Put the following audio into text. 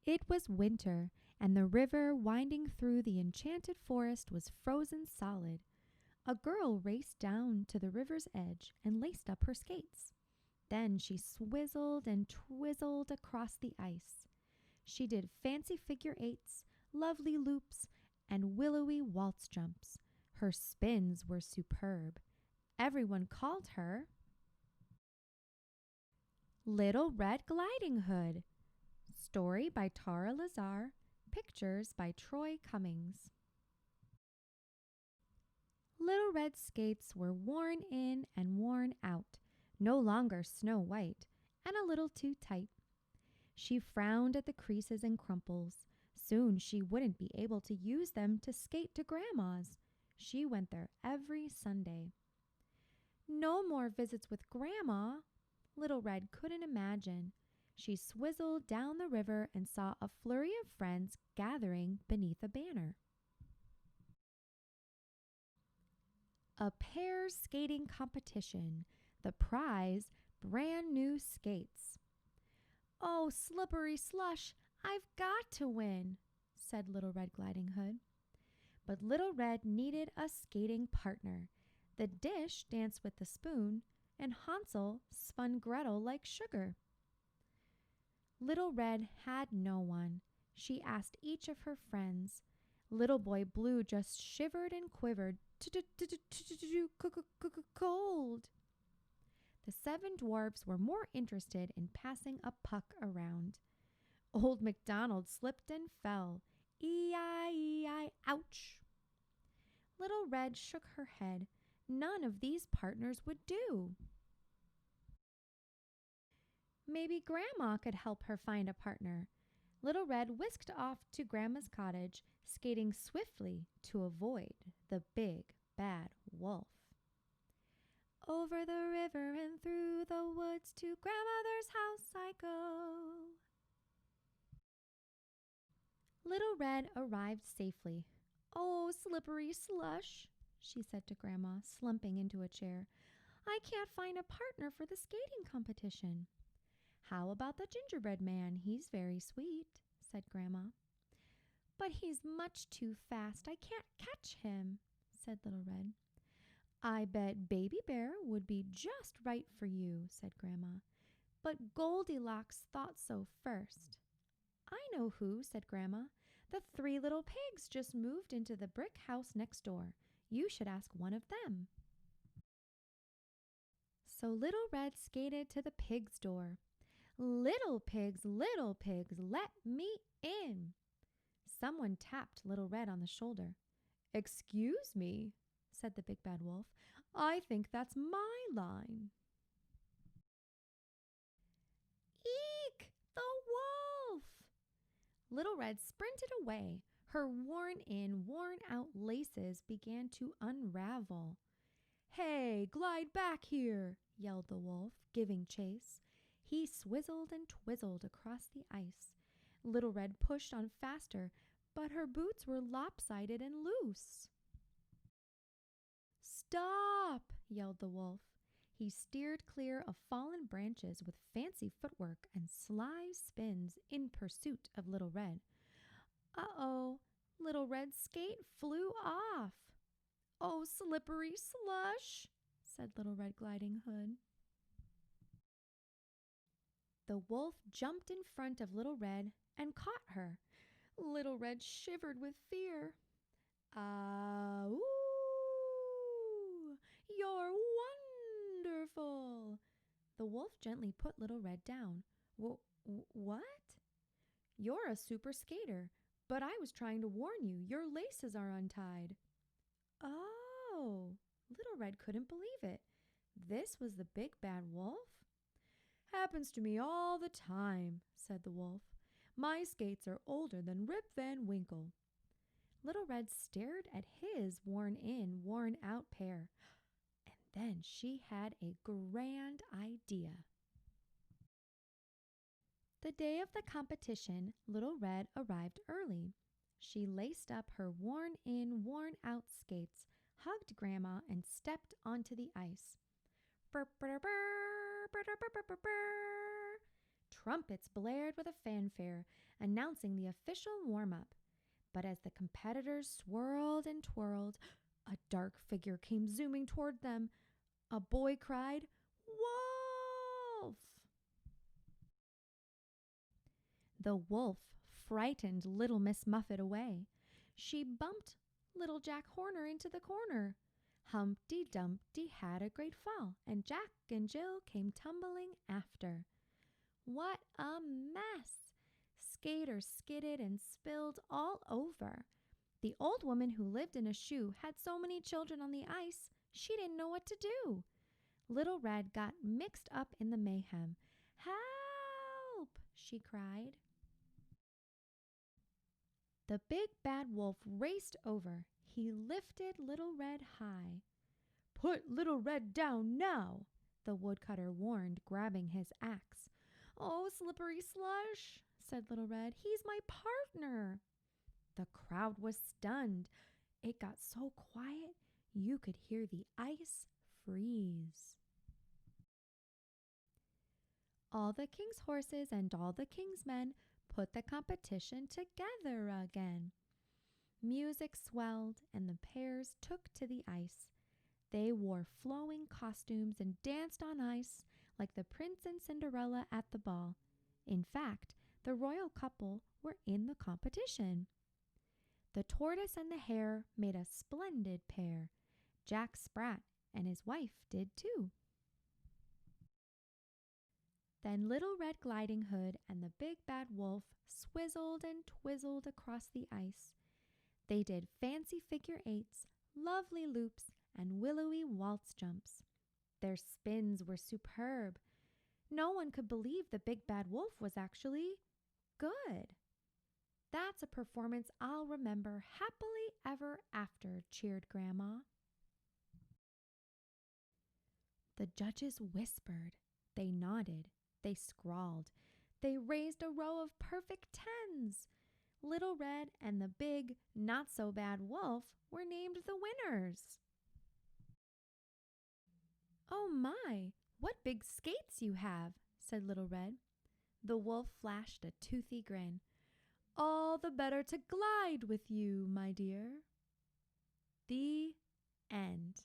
It was winter, and the river winding through the enchanted forest was frozen solid. A girl raced down to the river's edge and laced up her skates. Then she swizzled and twizzled across the ice. She did fancy figure eights, lovely loops, and willowy waltz jumps. Her spins were superb. Everyone called her Little Red Gliding Hood. Story by Tara Lazar. Pictures by Troy Cummings. Little Red's skates were worn in and worn out, no longer snow white, and a little too tight. She frowned at the creases and crumples. Soon she wouldn't be able to use them to skate to Grandma's. She went there every Sunday. No more visits with Grandma. Little Red couldn't imagine. She swizzled down the river and saw a flurry of friends gathering beneath a banner. A pairs skating competition. The prize, brand new skates. "Oh, slippery slush, I've got to win," said Little Red Gliding Hood. But Little Red needed a skating partner. The dish danced with the spoon, and Hansel spun Gretel like sugar. Little Red had no one. She asked each of her friends. Little Boy Blue just shivered and quivered. Cold. The 7 dwarfs were more interested in passing a puck around. Old MacDonald slipped and fell. E-I-E-I, ouch. Little Red shook her head. None of these partners would do. Maybe Grandma could help her find a partner. Little Red whisked off to Grandma's cottage, skating swiftly to avoid the big, bad wolf. Over the river and through the woods to Grandmother's house I go. Little Red arrived safely. "Oh, slippery slush," she said to Grandma, slumping into a chair. "I can't find a partner for the skating competition." "How about the gingerbread man? He's very sweet," said Grandma. "But he's much too fast. I can't catch him," said Little Red. "I bet Baby Bear would be just right for you," said Grandma. "But Goldilocks thought so first." "I know who," said Grandma. "The 3 little pigs just moved into the brick house next door. You should ask one of them." So Little Red skated to the pig's door. Little pigs, let me in." Someone tapped Little Red on the shoulder. "Excuse me," said the big bad wolf. "I think that's my line." "Eek! The wolf!" Little Red sprinted away. Her worn-in, worn-out laces began to unravel. "Hey, glide back here!" yelled the wolf, giving chase. He swizzled and twizzled across the ice. Little Red pushed on faster, but her boots were lopsided and loose. "Stop!" yelled the wolf. He steered clear of fallen branches with fancy footwork and sly spins in pursuit of Little Red. Uh-oh, Little Red's skate flew off. "Oh, slippery slush," said Little Red Gliding Hood. The wolf jumped in front of Little Red and caught her. Little Red shivered with fear. "Ah, ooh, you're wonderful." The wolf gently put Little Red down. What? "You're a super skater, but I was trying to warn you. Your laces are untied." Oh, Little Red couldn't believe it. This was the big bad wolf? "Happens to me all the time," said the wolf. "My skates are older than Rip Van Winkle." Little Red stared at his worn-in, worn-out pair. And then she had a grand idea. The day of the competition, Little Red arrived early. She laced up her worn-in, worn-out skates, hugged Grandma, and stepped onto the ice. Brr, brr, brr, brr, brr, brr, brr, brr. trumpets blared with a fanfare, announcing the official warm-up. But as the competitors swirled and twirled, a dark figure came zooming toward them. A boy cried, "Wolf!" The wolf frightened little Miss Muffet away. She bumped little Jack Horner into the corner. Humpty Dumpty had a great fall, and Jack and Jill came tumbling after. What a mess! Skater skidded and spilled all over. The old woman who lived in a shoe had so many children on the ice, she didn't know what to do. Little Red got mixed up in the mayhem. "Help!" she cried. The big bad wolf raced over. He lifted Little Red high. "Put Little Red down now," the woodcutter warned, grabbing his axe. "Oh, Slippery Slush," said Little Red. "He's my partner." The crowd was stunned. It got so quiet you could hear the ice freeze. All the king's horses and all the king's men put the competition together again. Music swelled and the pairs took to the ice. They wore flowing costumes and danced on ice like the Prince and Cinderella at the ball. In fact, the royal couple were in the competition. The tortoise and the hare made a splendid pair. Jack Sprat and his wife did too. Then Little Red Gliding Hood and the big bad wolf swizzled and twizzled across the ice. They did fancy figure eights, lovely loops, and willowy waltz jumps. Their spins were superb. No one could believe the big bad wolf was actually good. "That's a performance I'll remember happily ever after," cheered Grandma. The judges whispered. They nodded. They scrawled. They raised a row of perfect tens. Little Red and the big, not-so-bad wolf were named the winners. "Oh my, what big skates you have," said Little Red. The wolf flashed a toothy grin. "All the better to glide with you, my dear." The end.